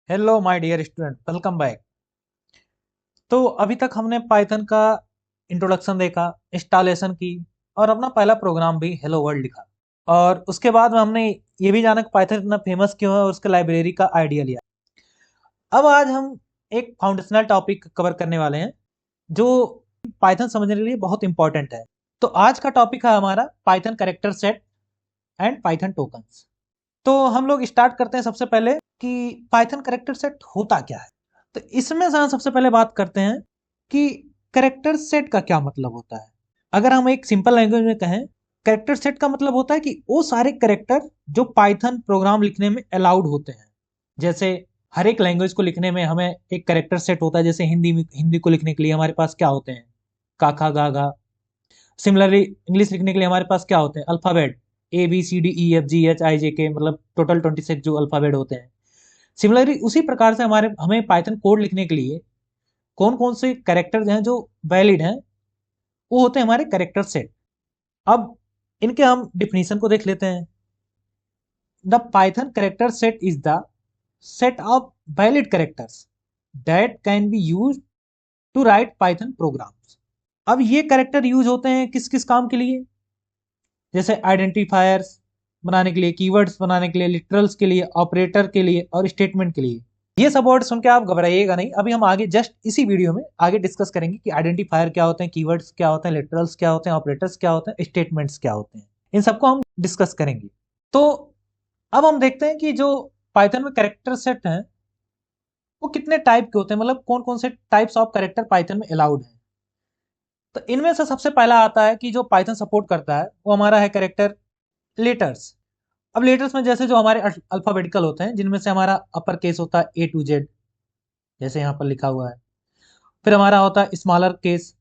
Hello my dear student, welcome back. तो अभी तक हमने पाइथन का इंट्रोडक्शन देखा, इंस्टॉलेशन की और अपना पहला प्रोग्राम भी हेलो वर्ल्ड लिखा। और उसके बाद में हमने ये भी जाना कि पाइथन इतना फेमस क्यों है और उसके लाइब्रेरी का आइडिया लिया। अब आज हम एक फाउंडेशनल टॉपिक कवर करने वाले हैं जो पाइथन समझने के लिए बहुत इंपॉर्टेंट है। तो आज का टॉपिक है हमारा Python character set and Python tokens. तो हम लोग स्टार्ट करते हैं सबसे पहले कि पाइथन कैरेक्टर सेट होता क्या है। तो इसमें से हम सबसे पहले बात करते हैं कि कैरेक्टर सेट का क्या मतलब होता है। अगर हम एक सिंपल लैंग्वेज में कहें, कैरेक्टर सेट का मतलब होता है कि वो सारे कैरेक्टर जो पाइथन प्रोग्राम लिखने में अलाउड होते हैं। जैसे हर एक लैंग्वेज को लिखने में हमें एक कैरेक्टर सेट होता है। जैसे हिंदी को लिखने के लिए हमारे पास क्या होते हैं, काखा गागा। सिमिलरली इंग्लिश लिखने के लिए हमारे पास क्या होते हैं, अल्फाबेट ABCDEFGHIJK, मतलब टोटल 26 जो अल्फाबेट होते हैं। सिमिलरली उसी प्रकार से हमारे हमें पाइथन कोड लिखने के लिए कौन कौन से कैरेक्टर्स हैं जो वैलिड हैं, वो होते हैं हमारे कैरेक्टर सेट। अब इनके हम डिफिनीशन को देख लेते हैं। The Python character set is the set of valid characters that can be use to write Python programs. अब ये कैरेक्टर यूज होते हैं किस किस काम के लिए, जैसे आइडेंटिफायर्स बनाने के लिए, कीवर्ड्स बनाने के लिए, लिटरल्स के लिए, ऑपरेटर के लिए और स्टेटमेंट के लिए। ये सब वर्ड सुन के आप घबराइएगा नहीं, अभी हम आगे जस्ट इसी वीडियो में आगे डिस्कस करेंगे कि आइडेंटिफायर क्या होते हैं, कीवर्ड्स क्या होते हैं, लिटरल्स क्या होते हैं, ऑपरेटर्स क्या होते हैं, स्टेटमेंट्स क्या होते हैं। इन सबको हम डिस्कस करेंगे। तो अब हम देखते हैं कि जो पाइथन में कैरेक्टर सेट हैं वो कितने टाइप के होते हैं, मतलब कौन कौन से टाइप्स ऑफ कैरेक्टर पाइथन में अलाउड हैं। तो इनमें से सबसे पहला आता है कि जो पाइथन सपोर्ट करता है वो हमारा है कैरेक्टर लेटर्स। अब लेटर्स में जैसे जो हमारे अल्फाबेटिकल होते हैं, जिनमें से हमारा अपर केस होता है A to Z, जैसे यहाँ पर लिखा हुआ है। फिर हमारा होता है smaller case,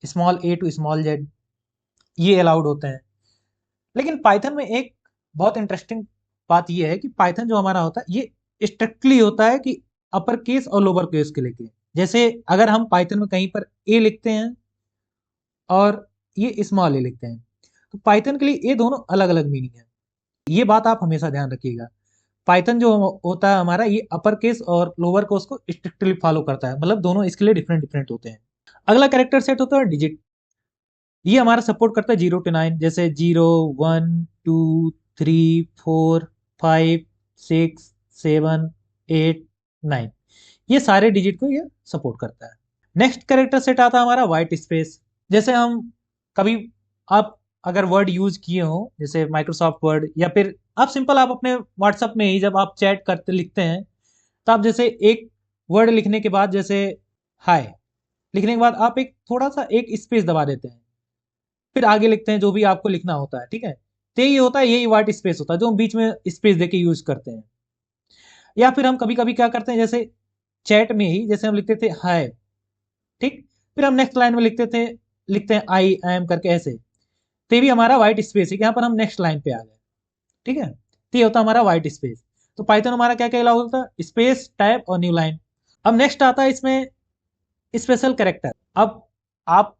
small A to small Z, ये अलाउड होते हैं। लेकिन पाइथन में एक बहुत इंटरेस्टिंग बात ये है कि पाइथन जो हमारा होता है ये स्ट्रिक्टली होता है कि अपर केस और लोअर केस के लेके। जैसे अगर हम पाइथन में कहीं पर ए लिखते हैं और ये स्मॉल ए लिखते हैं, तो पाइथन के लिए ये दोनों अलग अलग मीनिंग है। ये बात आप हमेशा ध्यान रखिएगा। पाइथन जो होता है हमारा, ये अपर केस और लोअर केस को स्ट्रिक्टली फॉलो करता है, मतलब दोनों इसके लिए डिफरेंट डिफरेंट होते हैं। अगला कैरेक्टर सेट होता है डिजिट। ये हमारा सपोर्ट करता है 0 to 9, जैसे 0, 1, 2, 3, 4, 5, 6, 7, 8, 9। ये सारे डिजिट को ये सपोर्ट करता है। नेक्स्ट कैरेक्टर सेट आता है हमारा वाइट स्पेस। जैसे हम कभी, आप अगर वर्ड यूज किए हो, जैसे माइक्रोसॉफ्ट वर्ड, या फिर आप सिंपल आप अपने व्हाट्सएप में ही जब आप चैट करते लिखते हैं, तो आप जैसे एक वर्ड लिखने के बाद, जैसे हाय लिखने के बाद आप एक थोड़ा सा एक स्पेस दबा देते हैं, फिर आगे लिखते हैं जो भी आपको लिखना होता है, ठीक है। तो ये होता है, यही व्हाइट स्पेस होता है जो हम बीच में स्पेस देके यूज करते हैं। या फिर हम कभी कभी क्या करते हैं, जैसे चैट में ही जैसे हम लिखते थे हाय, ठीक, फिर हम नेक्स्ट लाइन में लिखते हैं I am करके ऐसे। तो ये भी हमारा व्हाइट स्पेस है कि यहाँ पर हम नेक्स्ट लाइन पे आ गए, ठीक है। तो ये होता है हमारा व्हाइट स्पेस। तो पाइथन हमारा क्या क्या अलाउ होता है, स्पेस, टाइप और न्यू लाइन। अब नेक्स्ट आता है इसमें स्पेशल कैरेक्टर। अब आप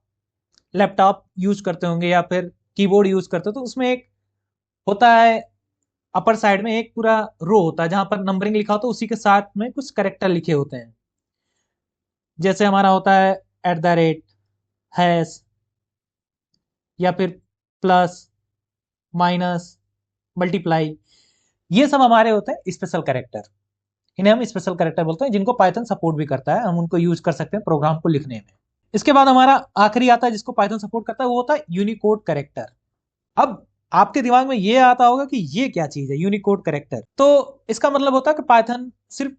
लैपटॉप यूज करते होंगे या फिर कीबोर्ड यूज करते हो, तो उसमें एक होता है, अपर साइड में एक पूरा रो होता है जहां पर नंबरिंग लिखा होता है, उसी के साथ में कुछ कैरेक्टर लिखे होते हैं। जैसे हमारा होता है @ हैश, या फिर प्लस, माइनस, मल्टीप्लाई। ये सब हमारे होते हैं स्पेशल कैरेक्टर। इन्हें हम स्पेशल कैरेक्टर बोलते हैं, जिनको पाइथन सपोर्ट भी करता है, हम उनको यूज कर सकते हैं प्रोग्राम को लिखने में। इसके बाद हमारा आखिरी आता है जिसको पाइथन सपोर्ट करता है, वो होता है यूनिकोड कैरेक्टर। अब आपके दिमाग में ये आता होगा कि ये क्या चीज है यूनिकोड कैरेक्टर। तो इसका मतलब होता है कि पाइथन सिर्फ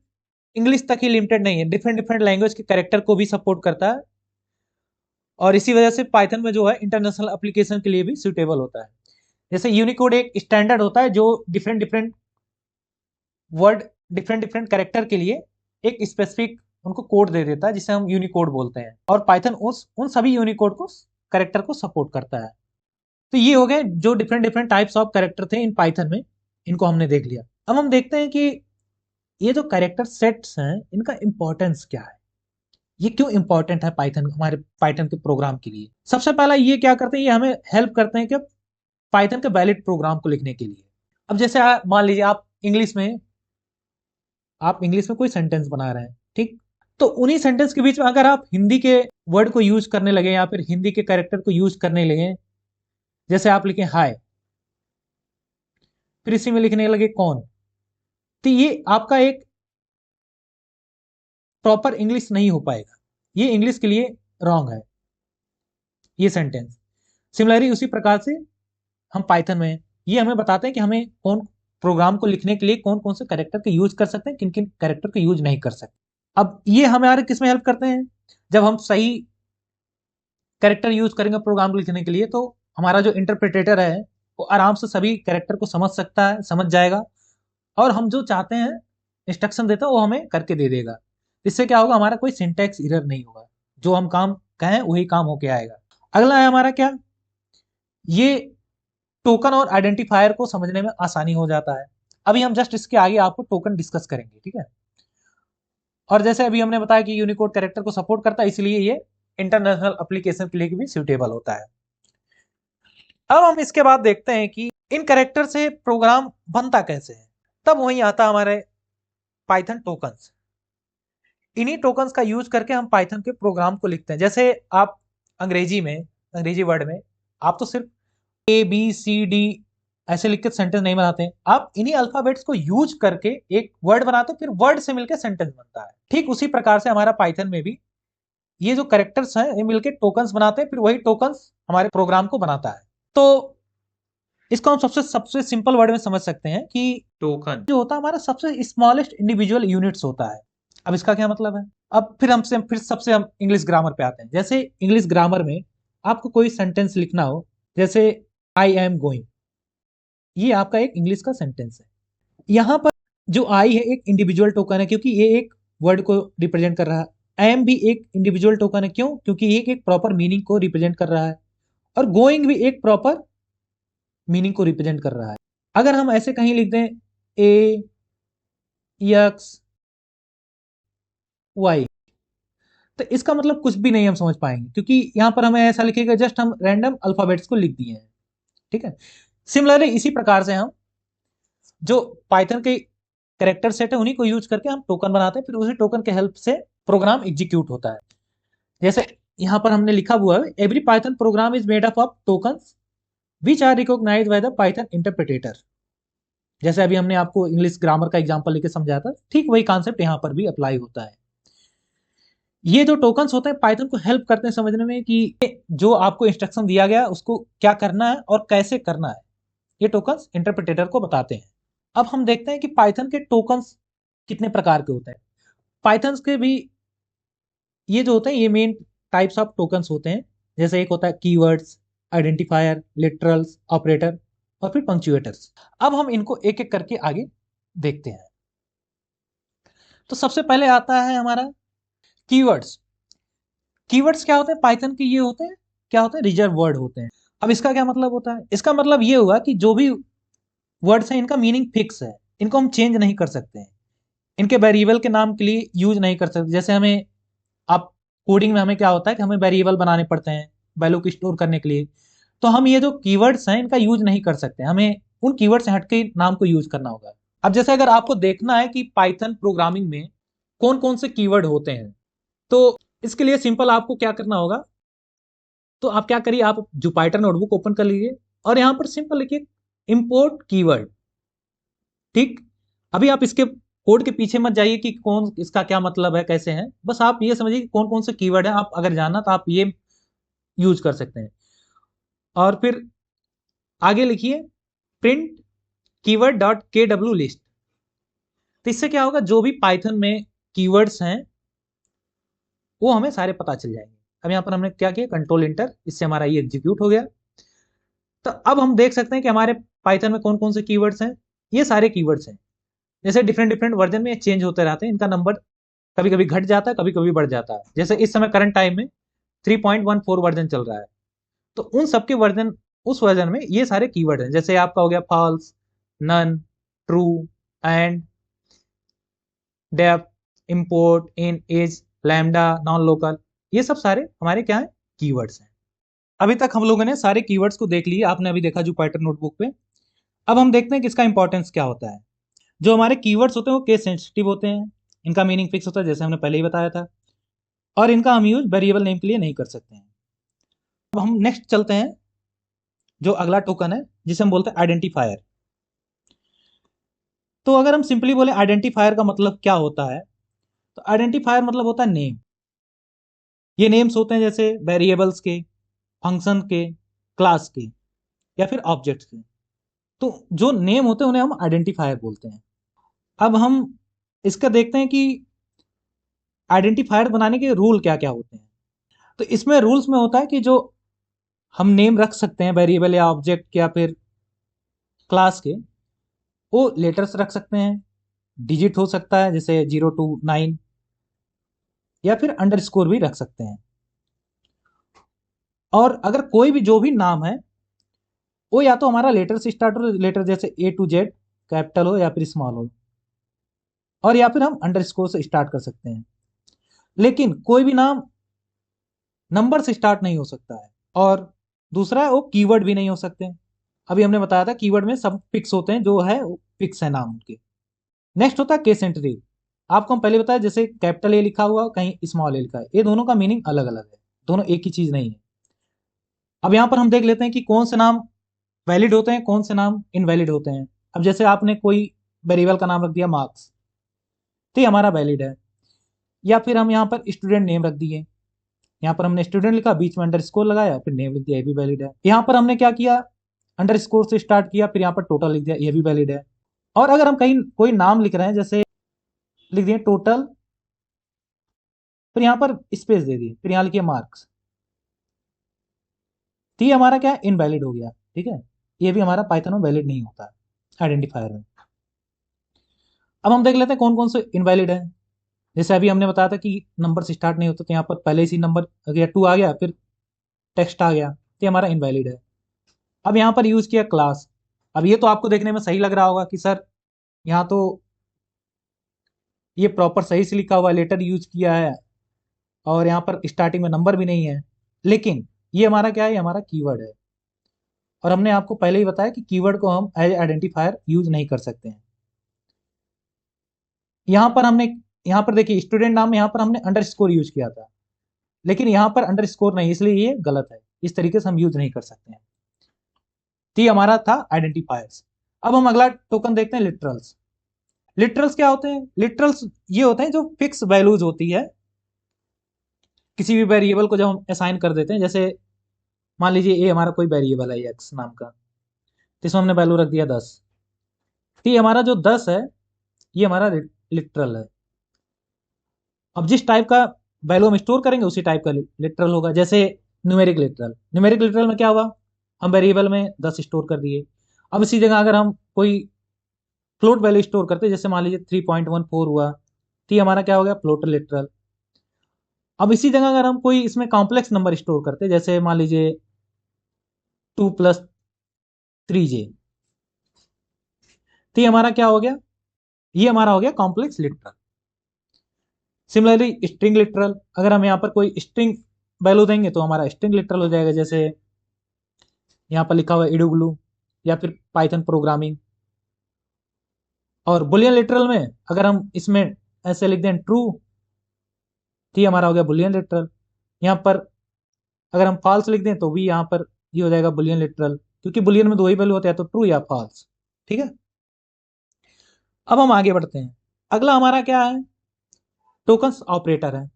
इंग्लिश तक ही लिमिटेड नहीं है, डिफरेंट डिफरेंट लैंग्वेज के कैरेक्टर को भी सपोर्ट करता है। और इसी वजह से पाइथन में जो है इंटरनेशनल एप्लीकेशन के लिए भी सुटेबल होता है। जैसे यूनिकोड एक स्टैंडर्ड होता है जो different different word, different different character के लिए एक स्पेसिफिक उनको कोड दे देता है, जिसे हम यूनिकोड बोलते हैं। और पाइथन उस उन सभी यूनिकोड को, कैरेक्टर को सपोर्ट करता है। तो ये हो गए जो different different types of character थे इन पाइथन में, इनको हमने देख लिया। अब हम देखते हैं कि ये जो कैरेक्टर सेट्स हैं इनका इंपॉर्टेंस क्या है, ये क्यों इंपॉर्टेंट है पाइथन, हमारे पाइथन के प्रोग्राम के लिए। सबसे पहला ये क्या करते हैं, ये हमें हेल्प करते हैं कि पाइथन के वैलिड प्रोग्राम को लिखने के लिए। अब जैसे मान लीजिए आप इंग्लिश में आप इंग्लिश में कोई सेंटेंस बना रहे हैं, ठीक, तो उन्हीं सेंटेंस के बीच में अगर आप हिंदी के वर्ड को यूज करने लगे या फिर हिंदी के कैरेक्टर को यूज करने लगे, जैसे आप लिखें हाय, फिर इसी में लिखने लगे कौन, तो ये आपका एक प्रॉपर इंग्लिश नहीं हो पाएगा, ये इंग्लिश के लिए रॉन्ग है ये सेंटेंस। सिमिलरली उसी प्रकार से हम पाइथन में ये हमें बताते हैं कि हमें कौन प्रोग्राम को लिखने के लिए कौन कौन से कैरेक्टर का यूज कर सकते हैं, किन किन कैरेक्टर का यूज नहीं कर सकते। अब ये हमारे किस में हेल्प करते हैं, जब हम सही कैरेक्टर यूज करेंगे प्रोग्राम को लिखने के लिए तो हमारा जो इंटरप्रेटेटर है वो आराम से सभी कैरेक्टर को समझ सकता है, समझ जाएगा, और हम जो चाहते हैं इंस्ट्रक्शन देता है वो हमें करके दे देगा। इससे क्या होगा, हमारा कोई सिंटैक्स एरर नहीं होगा, जो हम काम कहें वही काम होके आएगा। अगला है हमारा क्या, ये टोकन और आइडेंटिफायर को समझने में आसानी हो जाता है। अभी हम जस्ट इसके आगे आपको टोकन डिस्कस करेंगे, ठीक है। और जैसे अभी हमने बताया कि यूनिकोड कैरेक्टर को सपोर्ट करता है, इसलिए ये इंटरनेशनल एप्लीकेशन के लिए भी सूटेबल होता है। अब हम इसके बाद देखते हैं कि इन कैरेक्टर से प्रोग्राम बनता कैसे है। तब वहीं आता हमारे पाइथन टोकन्स। इन्हीं टोकन्स का यूज करके हम पाइथन के प्रोग्राम को लिखते हैं। जैसे आप अंग्रेजी वर्ड में आप तो सिर्फ ABCD ऐसे लिख के सेंटेंस नहीं बनाते हैं, आप इन्हीं अल्फाबेट्स को यूज करके एक वर्ड बनाते हैं, फिर वर्ड से मिलकर सेंटेंस बनता है। ठीक उसी प्रकार से हमारा पाइथन में भी ये जो कैरेक्टर्स हैं ये मिलके टोकन्स बनाते हैं, फिर वही टोकन्स हमारे प्रोग्राम को बनाता है। तो इसको हम सबसे सिंपल वर्ड में समझ सकते हैं कि टोकन जो होता है हमारा सबसे स्मॉलेस्ट इंडिविजुअल यूनिट्स होता है। अब इसका क्या मतलब है, अब फिर हम इंग्लिश ग्रामर पे आते हैं। जैसे इंग्लिश ग्रामर में आपको कोई सेंटेंस लिखना हो, जैसे आई एम गोइंग, ये आपका एक इंग्लिश का सेंटेंस है। यहाँ पर जो आई है एक इंडिविजुअल टोकन है, क्योंकि ये एक वर्ड को रिप्रेजेंट कर रहा है। एम भी एक इंडिविजुअल टोकन है, क्यों, क्योंकि ये एक प्रॉपर मीनिंग को रिप्रेजेंट कर रहा है, और गोइंग भी एक प्रॉपर मीनिंग को रिप्रेजेंट कर रहा है। अगर हम ऐसे कहीं लिख दें AXY, तो इसका मतलब कुछ भी नहीं हम समझ पाएंगे, क्योंकि यहाँ पर हमें ऐसा लिखेगा जस्ट हम रैंडम अल्फाबेट्स को लिख दिए हैं, ठीक है। सिमिलरली इसी प्रकार से हम जो पाइथन के कैरेक्टर सेट है उन्हीं को यूज करके हम टोकन बनाते हैं, फिर उसी टोकन के हेल्प से प्रोग्राम एग्जीक्यूट होता है। जैसे यहाँ पर हमने लिखा हुआ है, every Python program is made up of tokens which are recognised by the Python interpreter. जैसे अभी हमने आपको इंग्लिश ग्रामर का एग्जांपल लेके समझाया था, ठीक वही कॉन्सेप्ट यहाँ पर भी अप्लाई होता है। ये जो टोकन्स होते हैं पाइथन को हेल्प करते हैं समझने में कि जो आपको इंस्ट्रक्शन दिया गया उसको क्या करना है और कैसे करना है, ये टोकन्स इंटरप्रेटर को बताते हैं। अब हम देखते हैं कि पाइथन के टोकन्स कितने प्रकार के होते हैं। पाइथन के भी ये जो होते हैं ये मेन टाइप्स ऑफ टोकन्स होते हैं। जैसे एक होता है कीवर्ड्स, आइडेंटिफायर, लिटरल्स, ऑपरेटर और फिर पंक्चुएटर्स। अब हम इनको एक एक करके आगे देखते हैं। तो सबसे पहले आता है हमारा कीवर्ड्स। कीवर्ड्स क्या होते हैं, पाइथन के ये होते हैं, क्या होते हैं, रिजर्व वर्ड होते हैं। अब इसका क्या मतलब होता है, इसका मतलब ये हुआ कि जो भी वर्ड्स हैं इनका मीनिंग फिक्स है, इनको हम चेंज नहीं कर सकते हैं, इनके वेरिएबल के नाम के लिए यूज नहीं कर सकते। जैसे हमें आप कोडिंग में हमें क्या होता है कि हमें वेरिएबल बनाने पड़ते हैं वैल्यू को स्टोर करने के लिए, तो हम ये जो कीवर्ड्स हैं इनका यूज नहीं कर सकते, हमें उन कीवर्ड से हटके नाम को यूज करना होगा। अब जैसे अगर आपको देखना है कि पाइथन प्रोग्रामिंग में कौन कौन से कीवर्ड होते हैं, तो इसके लिए सिंपल आपको क्या करना होगा, तो आप क्या करिए, आप जुपाइटर नोटबुक ओपन कर लीजिए और यहाँ पर सिंपल लिखिए इंपोर्ट कीवर्ड। ठीक, अभी आप इसके कोड के पीछे मत जाइए कि कौन इसका क्या मतलब है कैसे है, बस आप ये समझिए कि कौन कौन से कीवर्ड है, आप अगर जानना तो आप ये यूज कर सकते हैं। और फिर आगे लिखिए print keyword dot KW list. तो इससे क्या होगा, जो भी पाइथन में कीवर्ड्स हैं वो हमें सारे पता चल जाएंगे। अब यहाँ पर हमने क्या किया, कंट्रोल इंटर, इससे हमारा ये एग्जीक्यूट हो गया। तो अब हम देख सकते हैं कि हमारे पाइथन में कौन कौन से कीवर्ड्स हैं, ये सारे कीवर्ड्स हैं। जैसे डिफरेंट डिफरेंट वर्जन में चेंज होते रहते हैं, इनका नंबर कभी कभी घट जाता है, कभी कभी बढ़ जाता है। जैसे इस समय करंट टाइम में 3.14 वर्जन चल रहा है, तो उन सबके वर्जन, उस वर्जन में ये सारे कीवर्ड हैं। जैसे आपका हो गया false, none, true, and, def, import, in, as, lambda, nonlocal, ये सब सारे हमारे क्या है, कीवर्ड्स हैं। अभी तक हम लोगों ने सारे कीवर्ड्स को देख लिए, आपने अभी देखा जुपिटर नोटबुक पे। अब हम देखते हैं कि इसका इंपॉर्टेंस क्या होता है। जो हमारे कीवर्ड्स होते हैं वो केस सेंसिटिव होते हैं, इनका मीनिंग फिक्स होता है जैसे हमने पहले ही बताया था, और इनका हम यूज वेरिएबल नेम के लिए नहीं कर सकते हैं। अब हम नेक्स्ट चलते हैं, जो अगला टोकन है जिसे हम बोलते हैं आइडेंटिफायर। तो अगर हम सिंपली बोले आइडेंटिफायर का मतलब क्या होता है, तो आइडेंटिफायर मतलब होता है नेम। ये नेम्स होते हैं जैसे वेरिएबल्स के, फंक्शन के, क्लास के, या फिर ऑब्जेक्ट्स के। तो जो नेम होते हैं उन्हें हम आइडेंटिफायर बोलते हैं। अब हम इसका देखते हैं कि आइडेंटिफायर बनाने के रूल क्या क्या होते हैं। तो इसमें रूल्स में होता है कि जो हम नेम रख सकते हैं वेरिएबल या ऑब्जेक्ट या फिर क्लास के, वो लेटर्स रख सकते हैं, डिजिट हो सकता है जैसे 0 to 9, या फिर अंडरस्कोर भी रख सकते हैं। और अगर कोई भी जो भी नाम है वो या तो हमारा लेटर से स्टार्ट हो, लेटर जैसे A to Z कैपिटल हो या फिर स्मॉल हो, और या फिर हम अंडरस्कोर से स्टार्ट कर सकते हैं। लेकिन कोई भी नाम नंबर से स्टार्ट नहीं हो सकता है, और दूसरा है वो कीवर्ड भी नहीं हो सकते। अभी हमने बताया था कीवर्ड में सब फिक्स होते हैं, जो है फिक्स है नाम उनके। नेक्स्ट होता है केस सेंसिटिव। आपको हम पहले बताया जैसे कैपिटल ए लिखा हुआ कहीं स्मॉल ए लिखा है, ये दोनों का मीनिंग अलग अलग है, दोनों एक ही चीज नहीं है। अब यहाँ पर हम देख लेते हैं कि कौन से नाम वैलिड होते हैं, कौन से नाम इनवैलिड होते हैं। अब जैसे आपने कोई वेरिएबल का नाम रख दिया मार्क्स, तो ये हमारा वैलिड है। या फिर हम यहाँ पर स्टूडेंट नेम रख दिए, यहाँ पर हमने स्टूडेंट लिखा, बीच में अंडरस्कोर लगाया, फिर नेम लिख दिया, ये भी वैलिड है। यहाँ पर हमने क्या किया, अंडरस्कोर से स्टार्ट किया, फिर यहाँ पर टोटल लिख दिया, ये भी वैलिड है। और अगर हम कहीं कोई नाम लिख रहे हैं, जैसे लिख दिए टोटल, फिर यहाँ पर स्पेस दे दिए, फिर यहाँ लिखिए मार्क्स, तो ये हमारा क्या इनवैलिड हो गया। ठीक है, ये भी हमारा पाइथन में वैलिड नहीं होता आइडेंटिफायर में। अब हम देख लेते हैं कौन कौन से इनवैलिड है। जैसे अभी हमने बताया था कि नंबर से स्टार्ट नहीं होता, तो यहाँ पर पहले इसी नंबर अगर 2 आ गया, फिर टेक्स्ट आ गया, तो ये हमारा इनवैलिड है। अब यहाँ पर यूज किया क्लास। अब ये तो आपको देखने में सही लग रहा होगा कि सर यहाँ तो ये प्रॉपर सही से लिखा हुआ लेटर यूज किया है, और यहाँ पर स्टार्टिंग में नंबर भी नहीं है। लेकिन ये हमारा क्या है, ये हमारा कीवर्ड है, और हमने आपको पहले ही बताया कि कीवर्ड को हम एज आइडेंटिफायर यूज नहीं कर सकते हैं। यहाँ पर हमने, यहाँ पर देखिए स्टूडेंट नाम में यहाँ पर हमने अंडरस्कोर यूज किया था, लेकिन यहाँ पर अंडरस्कोर नहीं, इसलिए ये गलत है, इस तरीके से हम यूज नहीं कर सकते हैं। तो ये हमारा था आइडेंटिफायर्स। अब हम अगला टोकन देखते हैं लिटरल्स। लिटरल्स क्या होते हैं, लिटरल्स ये होते हैं जो फिक्स वैल्यूज होती है किसी भी वेरिएबल को जब हम असाइन कर देते हैं। जैसे मान लीजिए ये हमारा कोई वेरिएबल है एक्स नाम का, तो इसमें हमने वैल्यू रख दिया 10, तो ये हमारा जो 10 है ये हमारा लिटरल है। अब जिस टाइप का वैल्यू हम स्टोर करेंगे उसी टाइप का लिटरल होगा। जैसे न्यूमेरिक लिटरल, न्यूमेरिक लिटरल में क्या हुआ, हम वेरिएबल में 10 स्टोर कर दिए। अब इसी जगह अगर हम कोई फ्लोट वैल्यू स्टोर करते, जैसे मान लीजिए 3.14 हुआ, तो ये हमारा क्या हो गया, फ्लोट लिटरल। अब इसी जगह अगर हम कोई इसमें कॉम्प्लेक्स नंबर स्टोर करते, जैसे मान लीजिए 2+3j, तो ये हमारा क्या हो गया, ये हमारा हो गया complex literal. Similarly string literal, अगर हम यहाँ पर कोई स्ट्रिंग वैल्यू देंगे तो हमारा स्ट्रिंग लिटरल हो जाएगा। जैसे यहाँ पर लिखा हुआ है इडुग्लू, या फिर पाइथन प्रोग्रामिंग। और बुलियन लिटरल में अगर हम इसमें ऐसे लिख दें ट्रू, तो ये हमारा हो गया बुलियन लिटरल। यहाँ पर अगर हम फॉल्स लिख दें तो भी यहाँ पर ये हो जाएगा बुलियन लिटरल, क्योंकि बुलियन में दो ही वैल्यू होते हैं, तो ट्रू या फॉल्स। ठीक है, अब हम आगे बढ़ते हैं। अगला हमारा क्या है, टोकन्स ऑपरेटर है।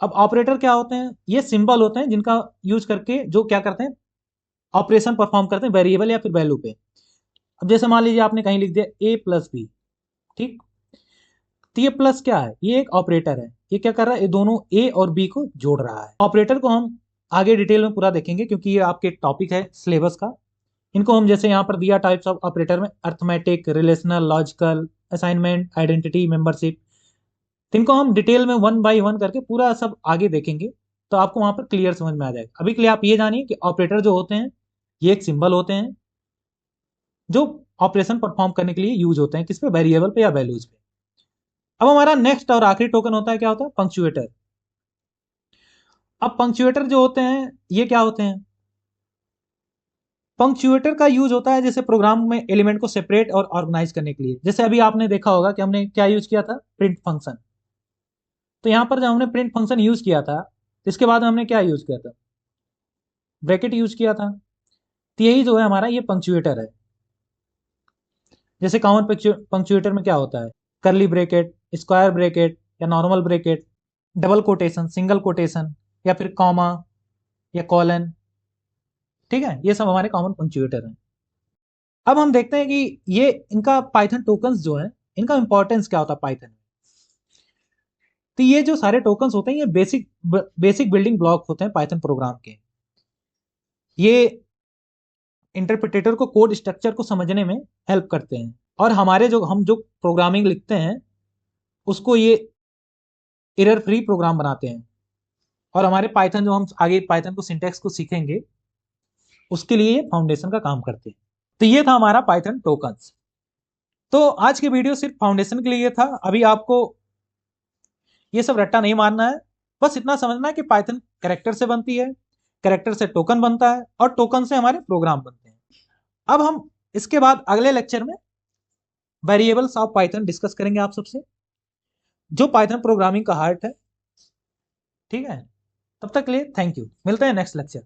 अब ऑपरेटर क्या होते हैं, ये सिंबल होते हैं जिनका यूज करके जो क्या करते हैं, ऑपरेशन परफॉर्म करते हैं वेरिएबल या फिर वैल्यू पे। अब जैसे मान लीजिए आपने कहीं लिख दिया A+B, ठीक, तो ये प्लस क्या है, ये एक ऑपरेटर है। ये क्या कर रहा है, ये दोनों ए और बी को जोड़ रहा है। ऑपरेटर को हम आगे डिटेल में पूरा देखेंगे, क्योंकि ये आपके टॉपिक है सिलेबस का। इनको हम जैसे यहाँ पर दिया टाइप्स ऑफ ऑपरेटर में, arithmetic, relational, logical, assignment, identity, membership, तो इनको हम डिटेल में 1 by 1 करके पूरा सब आगे देखेंगे, तो आपको वहां पर क्लियर समझ में आ जाएगा। अभी के लिए आप ये जानिए कि ऑपरेटर जो होते हैं ये एक सिंबल होते हैं जो ऑपरेशन परफॉर्म करने के लिए यूज होते हैं, किस पे, वेरिएबल पे या वैल्यूज पे। अब हमारा नेक्स्ट और आखिरी टोकन होता है, क्या होता है, पंक्चुएटर। अब पंक्चुएटर जो होते हैं ये क्या होते हैं, पंक्चुएटर का यूज होता है जैसे प्रोग्राम में एलिमेंट को सेपरेट और ऑर्गेनाइज करने के लिए। जैसे अभी आपने देखा होगा कि हमने क्या यूज किया था, प्रिंट फंक्शन। तो यहाँ पर जब हमने प्रिंट फंक्शन यूज किया था तो इसके बाद हमने क्या यूज किया था, ब्रैकेट यूज किया था। तो यही जो है हमारा ये पंक्चुएटर है। जैसे कॉमन पंक्चुएटर में क्या होता है, करली ब्रैकेट, स्क्वायर ब्रैकेट या normal bracket, double quotation, single quotation या फिर कॉमा या कॉलन। ठीक है, ये सब हमारे कॉमन पंक्चुएटर हैं। अब हम देखते हैं कि ये इनका पाइथन टोकन्स जो है इनका इंपॉर्टेंस क्या होता है पाइथन में। तो ये जो सारे टोकन्स होते हैं ये बेसिक बिल्डिंग ब्लॉक होते हैं पाइथन प्रोग्राम के। ये इंटरप्रिटेटर को कोड स्ट्रक्चर को समझने में हेल्प करते हैं और हमारे हम जो प्रोग्रामिंग लिखते हैं उसको ये एरर फ्री प्रोग्राम बनाते हैं। और हमारे पाइथन जो हम आगे पाइथन को सिंटैक्स को सीखेंगे उसके लिए ये फाउंडेशन का काम करते हैं। तो ये था हमारा पाइथन टोकन्स। तो आज की वीडियो सिर्फ फाउंडेशन के लिए था। अभी आपको ये सब रट्टा नहीं मारना है, बस इतना समझना है कि पाइथन कैरेक्टर से बनती है, कैरेक्टर से टोकन बनता है और टोकन से हमारे प्रोग्राम बनते हैं। अब हम इसके बाद अगले लेक्चर में वेरिएबल्स ऑफ पाइथन डिस्कस करेंगे आप सबसे, जो पाइथन प्रोग्रामिंग का हार्ट है। ठीक है, तब तक के लिए थैंक यू, मिलते हैं नेक्स्ट लेक्चर।